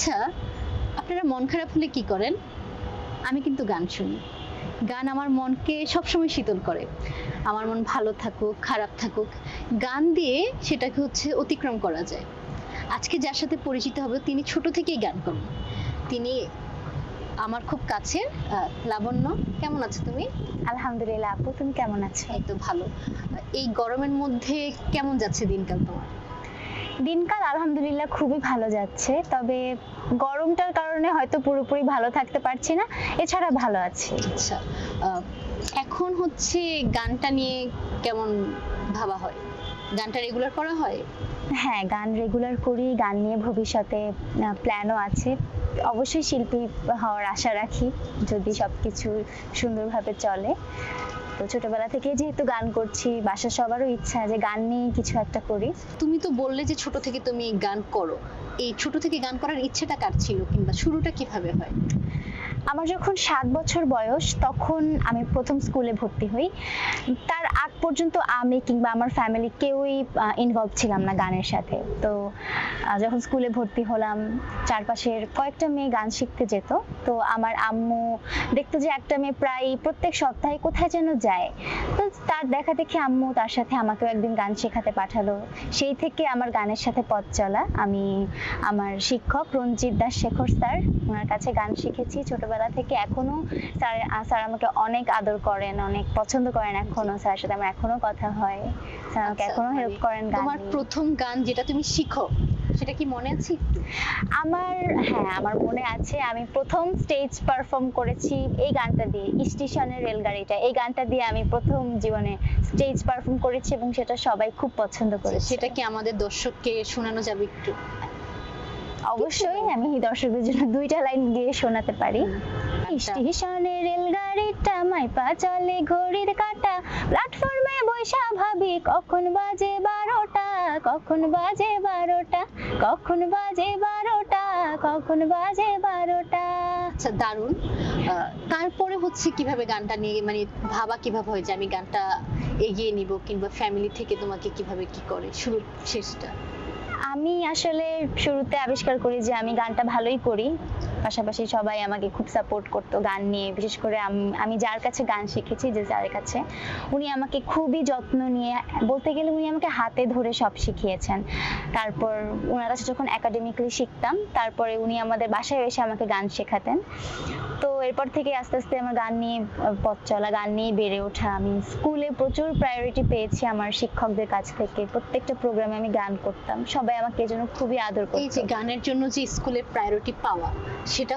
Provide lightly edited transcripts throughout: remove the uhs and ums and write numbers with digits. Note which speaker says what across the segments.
Speaker 1: আচ্ছা, আপনারা মন খারাপ হলে কি করেন? আমি কিন্তু গান শুনি। গান আমার মনকে সবসময় শীতল করে। আমার মন ভালো থাকুক, খারাপ থাকুক, গান দিয়ে সেটাকে অতিক্রম করা যায়। আজকে যার সাথে পরিচিত হব তিনি ছোট থেকেই গান করেন। তিনি আমার খুব কাছের লাবণ্য। কেমন আছো তুমি?
Speaker 2: আলহামদুলিল্লাহ আপু, তুমি কেমন আছো?
Speaker 1: এই তো ভালো। এই গরমের মধ্যে কেমন যাচ্ছে দিনকাল তোমার?
Speaker 2: দিনকাল আলহামদুলিল্লাহ খুবই ভালো যাচ্ছে, তবে গরমটার কারণে হয়তো পুরোপুরি ভালো থাকতে পারছি না, এছাড়া ভালো আছি।
Speaker 1: আচ্ছা, আহ, এখন গানটা নিয়ে কেমন ভাবা হয়? গানটা রেগুলার করা হয়?
Speaker 2: হ্যাঁ, গান রেগুলার করি, গান নিয়ে ভবিষ্যতে প্ল্যানও আছে। অবশ্যই শিল্পী হওয়ার আশা রাখি, যদি সবকিছু সুন্দরভাবে চলে। তো ছোটবেলা থেকে যেহেতু গান করছি, বাসার সবারও ইচ্ছা যে গান নিয়ে কিছু একটা করি।
Speaker 1: তুমি তো বললে যে ছোট থেকে তুমি গান করো। এই ছোট থেকে গান করার ইচ্ছেটা কার ছিল, কিংবা শুরুটা কিভাবে হয়?
Speaker 2: আমার যখন ৭ বছর বয়স, তখন আমি প্রথম স্কুলে ভর্তি হই। তার আগ পর্যন্ত আমি কিংবা আমার ফ্যামিলি কেউই ইনভলভ ছিলাম না গানের সাথে। তো যখন স্কুলে ভর্তি হলাম, চারপাশের কয়েকটা মেয়ে গান শিখতে যেত। তো আমার আম্মু দেখতো যে একটা মেয়ে প্রায় প্রত্যেক সপ্তাহে কোথায় যেন যায়। তো তার দেখা দেখি আম্মু তার সাথে আমাকেও একদিন গান শেখাতে পাঠালো। সেই থেকে আমার গানের সাথে পথ চলা। আমি আমার শিক্ষক রঞ্জিত দাস শেখর স্যার, ওনার কাছে গান শিখেছি ছোটবেলা থেকে। এখনো স্যার আমাকে অনেক আদর করেন, অনেক পছন্দ করেন। এখনো স্যারের সাথে আমার এখনো কথা হয়, স্যার আমাকে
Speaker 1: আচ্ছা,
Speaker 2: এখনো হেল্প করেন গান
Speaker 1: তোমার
Speaker 2: নিয়ে।
Speaker 1: প্রথম গান যেটা তুমি শিখো সেটা কি মনে আছে একটু?
Speaker 2: আমার মনে আছে, আমি প্রথম স্টেজ পারফর্ম করেছি এই গানটা দিয়ে, স্টেশনের রেলগাড়িটা। এই গানটা দিয়ে আমি প্রথম জীবনে স্টেজ পারফর্ম করেছি এবং সেটা সবাই খুব পছন্দ করেছে।
Speaker 1: সেটা কি আমাদের দর্শককে শোনানো যাবে একটু?
Speaker 2: অবশ্যই, আমি দর্শকদের জন্য দুইটা লাইন গিয়ে শোনাতে পারি। স্টেশনে রেলগাড়িটা মাইপা চলে ঘড়ির কাঁটা, প্ল্যাটফর্মে বৈশা ভাবি কখন বাজে ১২টা, কখন বাজে ১২টা, কখন বাজে ১২টা, কখন বাজে ১২টা।
Speaker 1: আচ্ছা, দারুণ। তারপরে কিভাবে গানটা নিয়ে মানে ভাবা কিভাবে হয় যে আমি গানটা এগিয়ে নিব, কিংবা ফ্যামিলি থেকে তোমাকে কিভাবে কি করে শুরু শেষটা?
Speaker 2: আমি আসলে শুরুতে আবিষ্কার করি যে আমি গানটা ভালোই করি, পাশাপাশি সবাই আমাকে খুব সাপোর্ট করতো গান নিয়ে। বিশেষ করে আমি যার কাছে গান শিখেছি, যে যার কাছে, উনি আমাকে খুবই যত্ন নিয়ে, বলতে গেলে উনি আমাকে হাতে ধরে সব শিখিয়েছেন। তারপর ওনার কাছে যখন একাডেমিক্যালি শিখতাম, তারপরে উনি আমাদের বাসায় এসে আমাকে গান শেখাতেন। তো এরপর থেকে আস্তে আস্তে আমার গান নিয়ে পথ চলা, গান নিয়ে বেড়ে ওঠা। আমি স্কুলে প্রচুর প্রায়োরিটি পেয়েছি আমার শিক্ষকদের কাছ থেকে। প্রত্যেকটা প্রোগ্রামে আমি গান করতাম, সবাই আমাকে এজন্য খুবই আদর করতো।
Speaker 1: এই যে গানের জন্য যে স্কুলের প্রায়োরিটি পাওয়া, সেটা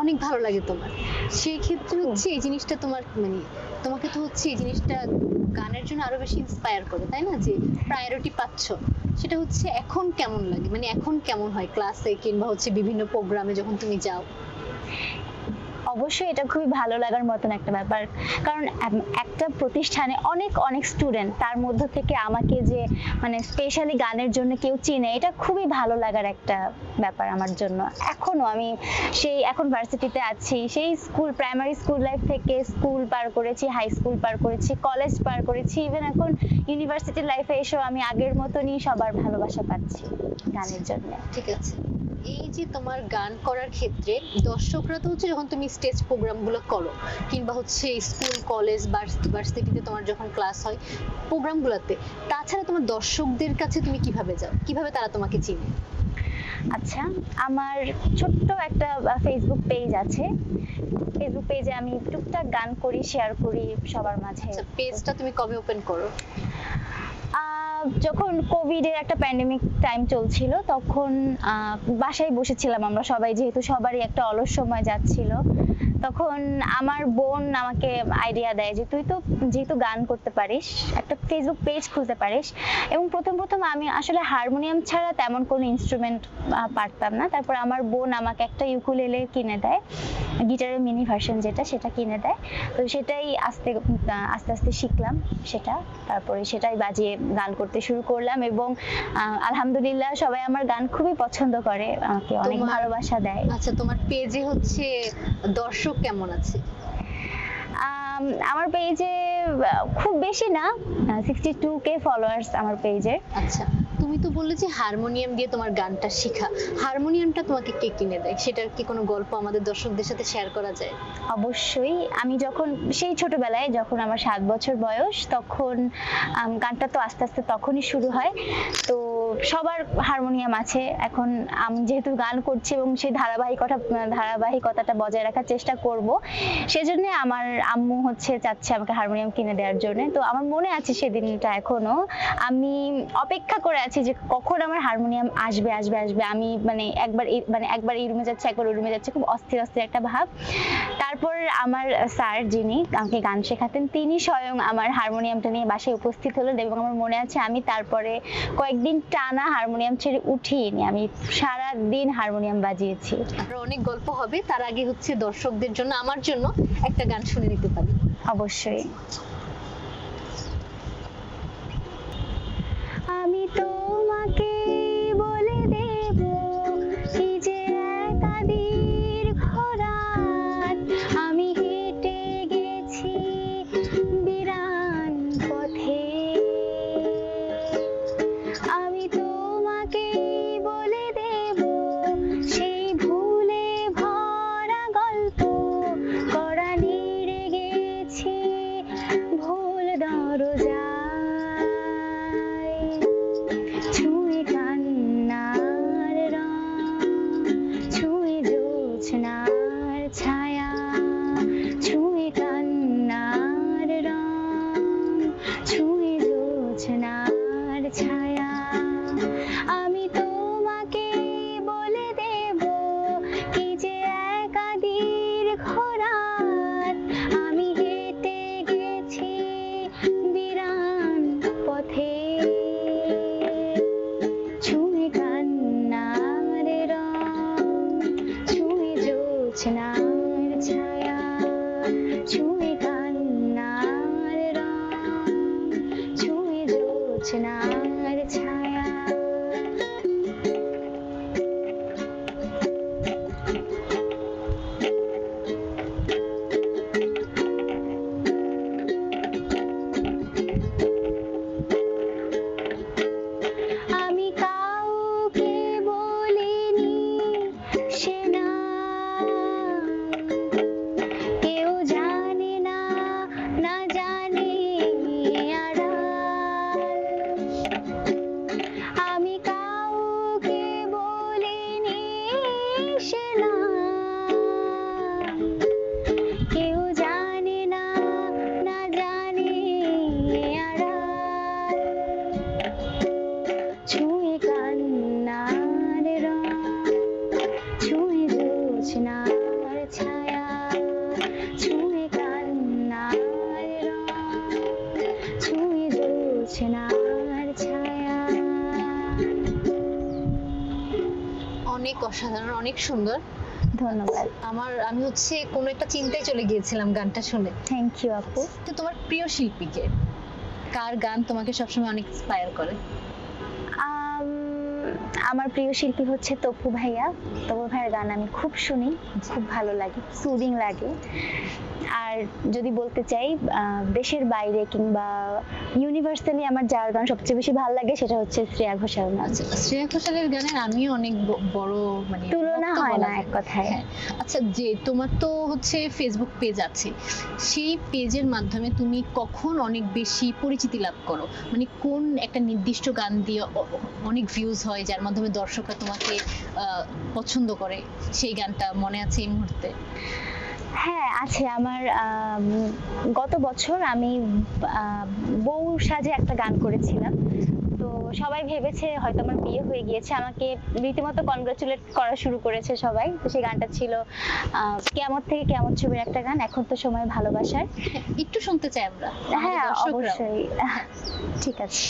Speaker 1: অনেক ভালো লাগে তোমার। সেই ক্ষেত্রে এই জিনিসটা তোমার মানে তোমাকে তো এই জিনিসটা গানের জন্য আরো বেশি ইন্সপায়ার করে, তাই না? যে প্রায়োরিটি পাচ্ছ, সেটা এখন কেমন লাগে, মানে এখন কেমন হয় ক্লাসে কিংবা বিভিন্ন প্রোগ্রামে যখন তুমি যাও?
Speaker 2: অবশ্যই এটা খুবই ভালো লাগার মতন একটা ব্যাপার, কারণ একটা প্রতিষ্ঠানে অনেক অনেক স্টুডেন্ট, তার মধ্য থেকে আমাকে যে মানে স্পেশালি গানের জন্য কেউ চিনে, এটা খুবই ভালো লাগার একটা ব্যাপার আমার জন্য। এখনো আমি এখন ভার্সিটিতে আছি, সেই প্রাইমারি স্কুল লাইফ থেকে স্কুল পার করেছি, হাই স্কুল পার করেছি, কলেজ পার করেছি, ইভেন এখন ইউনিভার্সিটি লাইফে এসেও আমি আগের মতনই সবার ভালোবাসা পাচ্ছি গানের জন্য।
Speaker 1: ঠিক আছে, এই যে তোমার গান করার ক্ষেত্রে দর্শকরা তো যখন তুমি স্টেজ প্রোগ্রাম গুলো করো, কিংবা স্কুল কলেজ ভার্সিটিতে তোমার যখন ক্লাস হয় প্রোগ্রাম গুলোতে, তাছাড়া তোমার দর্শকদের কাছে তুমি কিভাবে যাও, কিভাবে তারা তোমাকে চিনে?
Speaker 2: আচ্ছা, আমার ছোট্ট একটা ফেসবুক পেজ আছে। ফেসবুক পেজে আমি টুকটাক গান করি, শেয়ার করি সবার মাঝে।
Speaker 1: আচ্ছা, পেজটা তুমি কবে ওপেন করো?
Speaker 2: যখন কোভিডের একটা প্যান্ডেমিক টাইম চলছিল, তখন বাসায় বসেছিলাম আমরা সবাই, যেহেতু সবারই একটা অলস সময় যাচ্ছিল। তখন আমার বোন আমাকে আইডিয়া দেয় যে তুই তো যেহেতু গান করতে পারিস, একটা ফেসবুক পেজ খুলতে পারিস। এবং প্রথম প্রথম আমি আসলে হারমোনিয়াম ছাড়া তেমন কোনো ইনস্ট্রুমেন্ট পারতাম না। তারপর আমার বোন আমাকে একটা ইউকুলেলে কিনে দেয়, গিটারের মিনি ভার্সন যেটা, সেটা কিনে দেয়। তো সেটাই আস্তে আস্তে শিখলাম সেটা। তারপরে সেটাই বাজিয়ে গান করতে শুরু করলাম, এবং আলহামদুলিল্লাহ সবাই আমার গান খুবই পছন্দ করে, আমাকে অনেক ভালোবাসা দেয়।
Speaker 1: আচ্ছা, তোমার পেজে দর্শক কেমন আছে?
Speaker 2: আমার পেজে খুব বেশি না, 62K ফলোয়ার্স আমার পেজে।
Speaker 1: আচ্ছা, তুমি তো বললে যে হারমোনিয়াম দিয়ে তোমার গানটা শেখা, হারমোনিয়ামটা তোমাকে কে কিনে দেয়, সেটার কি কোনো গল্প আমাদের দর্শকদের সাথে শেয়ার করা যায়?
Speaker 2: অবশ্যই। আমি যখন সেই ছোটবেলায় যখন আমার 7 বছর বয়স, তখন গানটা তো আস্তে আস্তে তখনই শুরু হয়। তো সবার হারমোনিয়াম আছে। এখন আমি যেহেতু গান করছি এবং সেই ধারাবাহিকতাটা বজায় রাখার চেষ্টা করব, সেজন্য আমার আম্মু চাচ্ছে আমাকে হারমোনিয়াম কিনে দেওয়ার জন্য। তো আমার মনে আছে সেদিনটা এখনো। আমি অপেক্ষা করে আছি যে কখন আমার হারমোনিয়াম আসবে আসবে আসবে। আমি একবার এই রুমে যাচ্ছে, একবার ওই রুমে যাচ্ছে, খুব অস্থির অস্থির একটা ভাব। তারপর আমার স্যার, যিনি আমাকে গান শেখাতেন, তিনি স্বয়ং আমার হারমোনিয়ামটা নিয়ে বাসায় উপস্থিত হলেন এবং আমার মনে আছে আমি তারপরে কয়েকদিন টানা হারমোনিয়াম ছেড়ে উঠিনি। আমি সারা দিন হারমোনিয়াম বাজিয়েছি।
Speaker 1: আরো অনেক গল্প হবে, তার আগে দর্শকদের জন্য, আমার জন্য একটা গান শুনে নিতে পারি?
Speaker 2: অবশ্যই। আমি তোমাকে বলে দেব কি যে একা দীর্ঘ রাত আমি হেঁটে গেছি বিরান পথে। আমি তোমাকে বলে দেব সেই ভুলে ভরা গল্প, কড়া নেড়ে গেছি ভুল দরজায়, ছুঁয়ে কান্নার রং, ছুঁয়ে জোছনার ছায়া, ছুঁয়ে কান্নার রং, ছুঁয়ে জোছনার ছায়া। আমি তোমাকে বলে দেব কি যে একা দীর্ঘ রাত আমি হেঁটে গেছি বিরান পথে, ছুঁয়ে কান্নার রং, ছুঁয়ে জোছনার ছায়া, ছুঁয়ে কান্নার রং, ছুঁয়ে জোছনার ছায়া। আমি কাউকে বলিনি সে না, কেউ জানে না, না জানে আড়াল। আমি কাউকে বলিনি সে না, কেউ জানে না, না জানে আড়াল। ছুঁয়ে কান্নার রং, ছুঁয়ে জোছনার ছায়া, ছুঁয়ে কান্নার রং, ছুঁয়ে জোছনার ছায়া।
Speaker 1: অনেক অসাধারণ, অনেক সুন্দর।
Speaker 2: ধন্যবাদ।
Speaker 1: আমি কোনো একটা চিন্তায় চলে গিয়েছিলাম গানটা শুনে।
Speaker 2: থ্যাংক ইউ আপু।
Speaker 1: তো তোমার প্রিয় শিল্পীকে, কার গান তোমাকে সবসময় অনেক ইন্সপায়ার করে?
Speaker 2: আমার প্রিয় শিল্পী তপু ভাইয়া। তপু ভাইয়ের গান আমি খুব শুনি, খুব ভালো লাগে, সুদিং লাগে। আর যদি বলতে চাই দেশের বাইরে কিংবা ইউনিভার্সালি আমার যার গান সবচেয়ে বেশি ভালো লাগে সেটা শ্রেয়া ঘোষাল।
Speaker 1: আচ্ছা, শ্রেয়া ঘোষালের গানের আমিও অনেক বড়
Speaker 2: তুলনা হয় না এক কথায়।
Speaker 1: হ্যাঁ। আচ্ছা, যে তোমার তো ফেসবুক পেজ আছে, সেই পেজের মাধ্যমে তুমি কখন অনেক বেশি পরিচিতি লাভ করো? কোন একটা নির্দিষ্ট গান দিয়ে অনেক ভিউজ হয় যার মাধ্যমে দর্শকরা তোমাকে পছন্দ করে, সেই গানটা মনে আছে এই মুহূর্তে?
Speaker 2: হ্যাঁ আছে। আমার গত বছর আমি বউ সাজে একটা গান করেছিলাম। তো সবাই ভেবেছে হয়তো আমার বিয়ে হয়ে গিয়েছে, আমাকে রীতিমতো কনগ্রাচুলেট করা শুরু করেছে সবাই। তো সেই গানটা ছিল কিয়ামত থেকে কিয়ামত ছবির একটা গান, এখন তো সময় ভালোবাসার।
Speaker 1: একটু শুনতে চাই আমরা।
Speaker 2: হ্যাঁ অবশ্যই, ঠিক আছে।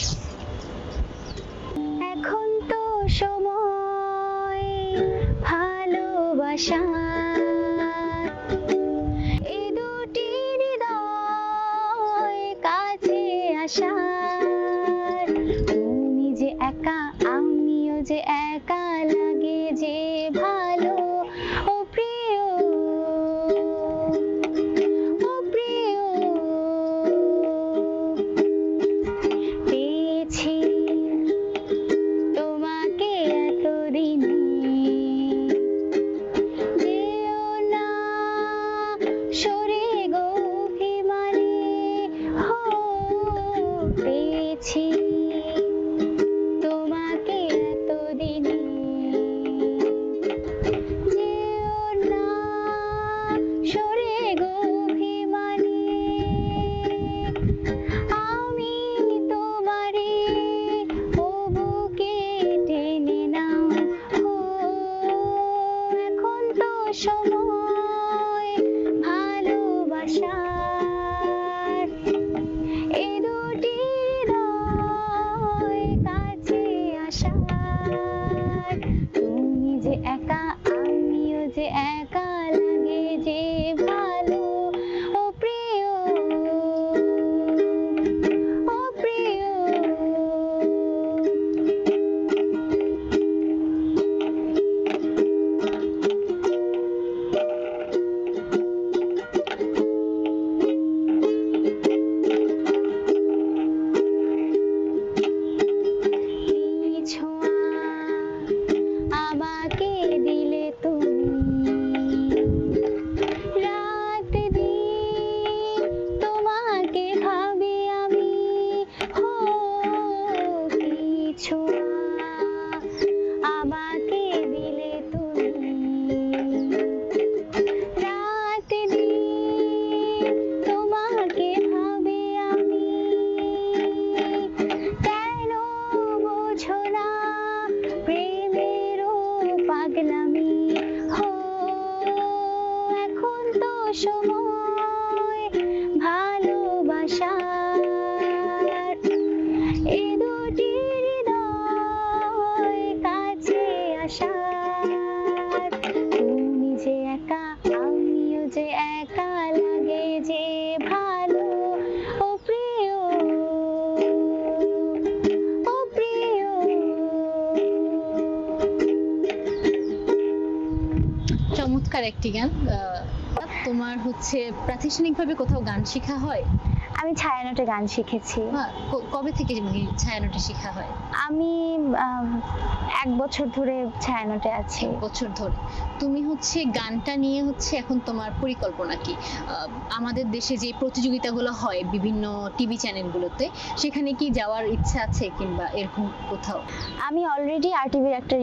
Speaker 2: এখন তো সময় ভালোবাসার, এই দুটি হৃদয় কাছে আসার, তুমি যে একা আমিও যে একা লাগে যে ভালো। ও প্রিয়, ও প্রিয়, পেয়েছি পেয়েছি তোমাকে এতদিনে, যেও না সরে গো অভিমানী, আমি তোমারই ও বুকে টেনে নাও, ও এখন তো সময় ভালোবাসার, এই দুটি হৃদয় কাছে আসার, তুমি যে একা আমিও যে একা লাগে যে ভালো, ও প্রিয়, ও প্রিয়। এই ছোঁয়া আমাকে দিলে তুমি, রাত দিন তোমাকে ভাবি আমি, হো কি ছোঁয়া আমাকে দিলে তুমি, রাত দিন তোমাকে ভাবি আমি, কেন বোঝো না প্রেমেরও পাগলামি, হো এখন তো সময় ভালোবাসার, এই দুটি হৃদয় কাছে আসার, তুমি যে একা আমিও যে একা লাগে যে ভালো, ও প্রিয়, ও প্রিয়।
Speaker 1: চমৎকার একটি গান। তোমার হচ্ছে প্রাতিষ্ঠানিকভাবে কোথাও গান শেখা হয়?
Speaker 2: আমি ছায়ানটে গান শিখেছি।
Speaker 1: কবে থেকে মানে ছায়ানটে শেখা হয়?
Speaker 2: আমি 1 বছর ধরে ছায়ানটে আছি।
Speaker 1: বছর ধরে। তুমি হচ্ছে গানটা নিয়ে হচ্ছে এখন তোমার পরিকল্পনা কি? আমাদের দেশে যে প্রতিযোগিতাগুলো হয় বিভিন্ন টিভি চ্যানেলগুলোতে, সেখানে কি যাওয়ার ইচ্ছা আছে কিংবা এরকম কোথাও?
Speaker 2: আমি অলরেডি আরটিভির একটা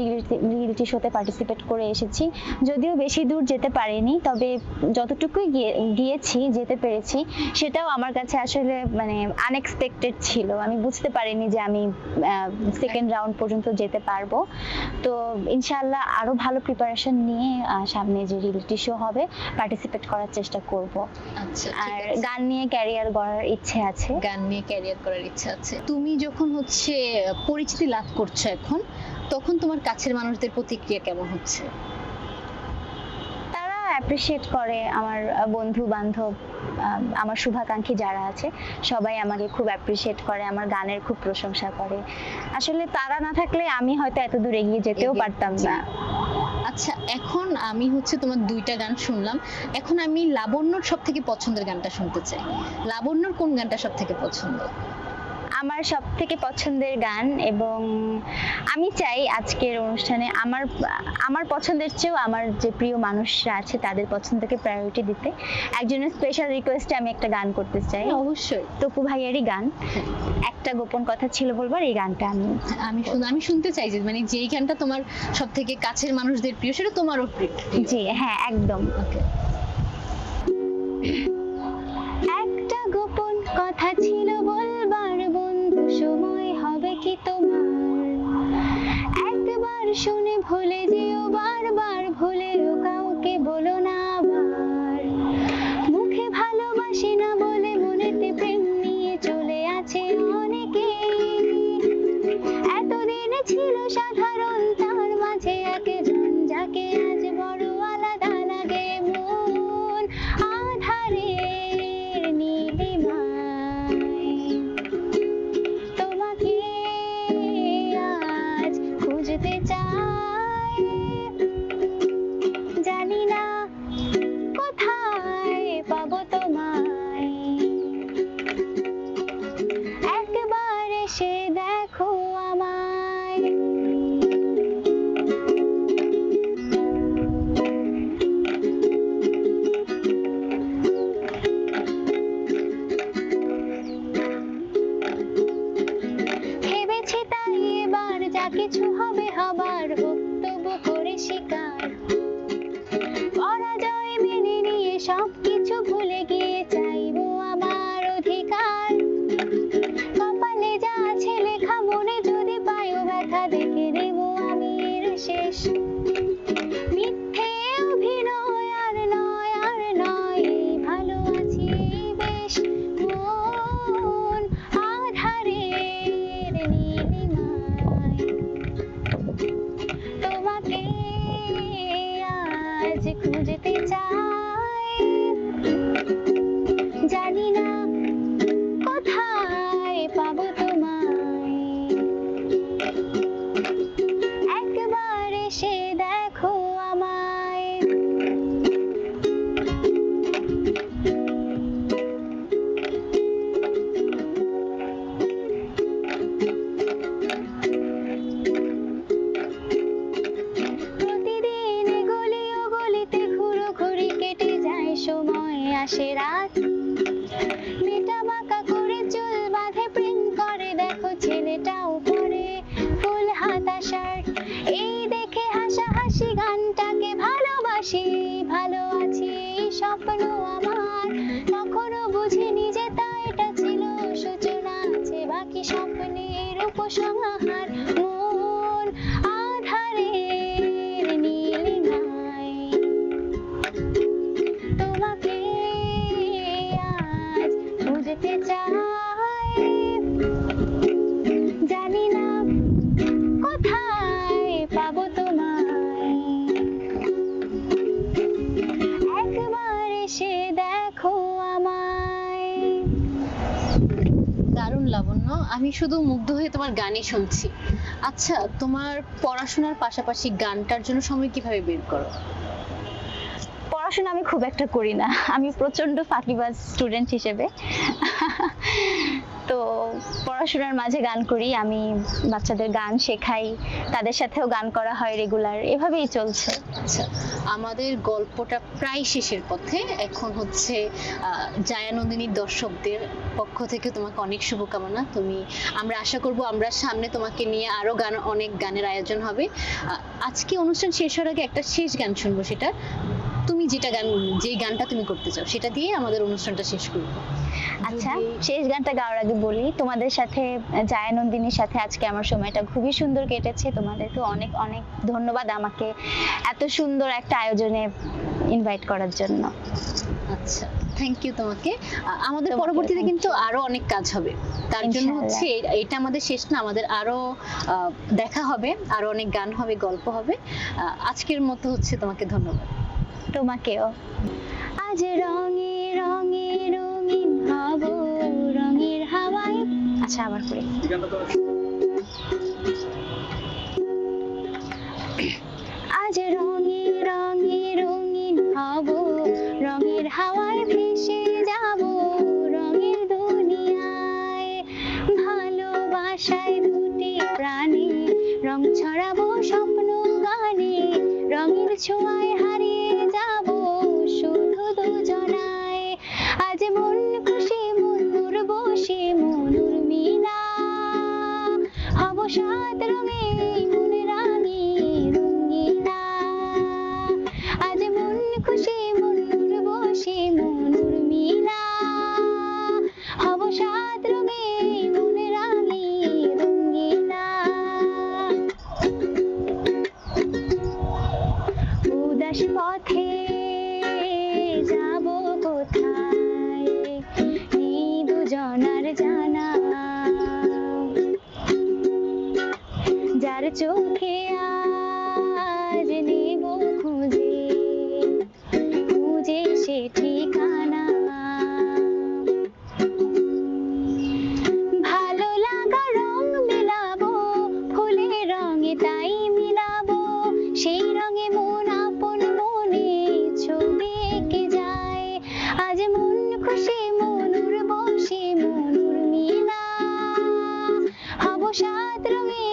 Speaker 2: রিয়েলিটি শোতে পার্টিসিপেট করে এসেছি, যদিও বেশি দূর যেতে পারিনি, তবে যতটুকুই গিয়েছি যেতে পেরেছি সেটাও আমার কাছে আসলে মানে আনএক্সপেক্টেড ছিল। আমি বুঝতে পারিনি যে আমি সেকেন্ড রাউন্ড পর্যন্ত যেতে পারবো। তো ইনশাআল্লাহ আরো ভালো প্রিপারেশন নিয়ে সামনে যে রিয়েলিটি শো হবে পার্টিসিপেট করার চেষ্টা করব।
Speaker 1: আচ্ছা,
Speaker 2: আর গান নিয়ে ক্যারিয়ার গড়ার ইচ্ছে আছে।
Speaker 1: গান নিয়ে ক্যারিয়ার করার ইচ্ছা আছে। তুমি যখন হচ্ছে পরিচিতি লাভ করছো এখন, তখন তোমার কাছের মানুষদের প্রতিক্রিয়া কেমন হচ্ছে?
Speaker 2: তারা অ্যাপ্রিশিয়েট করে, আমার বন্ধু বান্ধব, আমার শুভাকাঙ্ক্ষী যারা আছে সবাই আমাকে খুব অ্যাপ্রিশিয়েট করে, আমার গানের খুব প্রশংসা করে। আসলে তারা না থাকলে আমি হয়তো এত দূর এগিয়ে যেতেও পারতাম না।
Speaker 1: আচ্ছা, এখন আমি হচ্ছে তোমার দুইটা গান শুনলাম, এখন আমি লাবণ্যর সব থেকে পছন্দের গানটা শুনতে চাই। লাবণ্যর কোন গানটা সব থেকে পছন্দ?
Speaker 2: আমার সব থেকে পছন্দের গান, এবং আমি চাই আজকের অনুষ্ঠানে আমার পছন্দের চেয়েও আমার যে প্রিয় মানুষরা আছে তাদের পছন্দকে প্রায়োরিটি দিতে একজনের স্পেশাল রিকোয়েস্টে আমি একটা গান করতে চাই।
Speaker 1: অবশ্যই।
Speaker 2: তপু ভাইয়েরই গান, একটা গোপন কথা ছিল বলবার, এই গানটা
Speaker 1: আমি শুনতে চাই যে মানে যেই গানটা তোমার সব থেকে কাছের মানুষদের প্রিয় সেটা তোমারও প্রিয়।
Speaker 2: জি হ্যাঁ, একদম।
Speaker 1: ওকে।
Speaker 2: একটা গোপন কথা ছিল বলবার বন্ধু, সময় হবে কি তোমার? একবার শুনে ভুলে যেও, বারবার ভুলেও কাউকে বলো না আবার। মুখে ভালোবাসি না বলে মনেতে প্রেম নিয়ে চলে আছে অনেকে, এতদিনে ছিল সাধারণ, তার মাঝে একজন যাকে আজ বড় আলাদা লাগে। মন আধারের নীলিমায় তোমাকে আজ খুঁজতে চাই, জানি না কোথায় পাবো তোমায়, একবার এসে দেখো আমায়। কিছু হবে হবার, হোক তবু করে শিকার। পরাজয় মেনে নিয়ে সবকিছু ভুলে গিয়ে চাইবো আমার অধিকার। কপালে যা আছে লেখা, মনে যদি পায়ও ব্যথা, দেখে নেব আমি এর শেষ। মিথ্যে অভিনয় আর নয়, আর নয়, ভালো আছি বেশ। মন আধারের নীলিমায় তোমাকে আজ খুঁজতে চাই। জানি না কোথায় পাবো তোমায়, একবার এসে দেখো আমায়। প্রতিদিন গলি ও গলিতে ঘুরো ঘুরি, কেটে যায় সময় আসে রাত। মেটা বাঁকা করে চুল বাঁধে, প্রিন্ট করে দেখো ছেলেটাও পরে ফুল হাতা শার্ট। এই দেখে হাসাহাসি গানটাকে ভালোবাসি, ভালো আছি এই স্বপ্ন আমার। কখনো বুঝিনি যে তা এটা ছিল সূচনা, আছে বাকি স্বপ্নের উপসংহার। মন আধারের নীলিমায় তোমাকে আজ খুঁজতে চাই। জানি না কোথায় পাবো তোমায়, একবার এসে দেখো আমায়।
Speaker 1: দারুণ লাবণ্য, আমি শুধু মুগ্ধ হয়ে তোমার গানই শুনছি। আচ্ছা, তোমার পড়াশোনার পাশাপাশি গানটার জন্য সময় কিভাবে বের করো?
Speaker 2: পড়াশোনা আমি খুব একটা করি না, আমি প্রচন্ড ফাঁকিবাজ স্টুডেন্ট হিসেবে। তো পড়াশোনার মাঝে গান করি, আমি বাচ্চাদের গান শেখাই, তাদের সাথেও গান করা হয় রেগুলার, এভাবেই চলছে।
Speaker 1: আচ্ছা, আমাদের গল্পটা প্রায় শেষের পথে। এখন হচ্ছে জায়ানন্দিনীর দর্শকদের পক্ষ থেকে তোমাকে অনেক শুভকামনা। আমরা আশা করব আমরা সামনে তোমাকে নিয়ে আরো অনেক গানের আয়োজন হবে। আজকে অনুষ্ঠান শেষ হওয়ার আগে একটা শেষ গান শুনবো, সেটা তুমি যে গানটা তুমি করতে চাও সেটা দিয়ে আমাদের অনুষ্ঠানটা শেষ করবো।
Speaker 2: আচ্ছা, শেষ গানটা গাওয়ার আগে বলি, তোমাদের সাথে জায়ানন্দিনীর সাথে আজকে আমার সময়টা খুবই সুন্দর কেটেছে। তোমাদেরকে অনেক অনেক ধন্যবাদ আমাকে এত সুন্দর একটা আয়োজনে ইনভাইট করার জন্য।
Speaker 1: আচ্ছা, থ্যাংক ইউ তোমাকে। আমাদের
Speaker 2: তোমাকে
Speaker 1: পরবর্তীতে
Speaker 2: thank
Speaker 1: কিন্তু
Speaker 2: you.
Speaker 1: আরো অনেক কাজ হবে, তার জন্য
Speaker 2: ইনশাআল্লাহ।
Speaker 1: হচ্ছে এটা আমাদের শেষ না, আমাদের আরো দেখা হবে, আরো অনেক গান হবে, গল্প হবে। আজকের মতো হচ্ছে তোমাকে ধন্যবাদ।
Speaker 2: তোমাকেও। আজ রঙে রঙে রঙিন হব, রঙের হাওয়ায়। আচ্ছা, আবার করি। আজ রঙে রঙে রঙিন হব, রঙের হাওয়ায় ভেসে যাব রঙের দুনিয়ায়। ভালোবাসায় দুটি প্রাণে রং ছড়াবো স্বপ্ন গানে, রঙের ছোঁয়ায় হারিয়ে যাব শুধু দুজনায়। আজ মন খুশি মনুর বসে মনুর মিলা, হব সাত রঙে মন রাঙি রঙিলা। আজ মন খুশি মনুর বসে মনুর মিলা, হব সাত রঙে মন রাঙি রঙিলা। উদাস পথে যাব কোথায়, এই দুজনার জানা। যার চোখে আজ নেব খুঁজে খুঁজে সে ঠিকানা। ভালো লাগা রং মেলাবো, ফুলের রঙে তাই মিলাবো, সেই রঙে মন আপন মনে ছবি এঁকে যায়। আজ মন খুশি মনুর বসে মনুর মিলা, হব সাত রঙে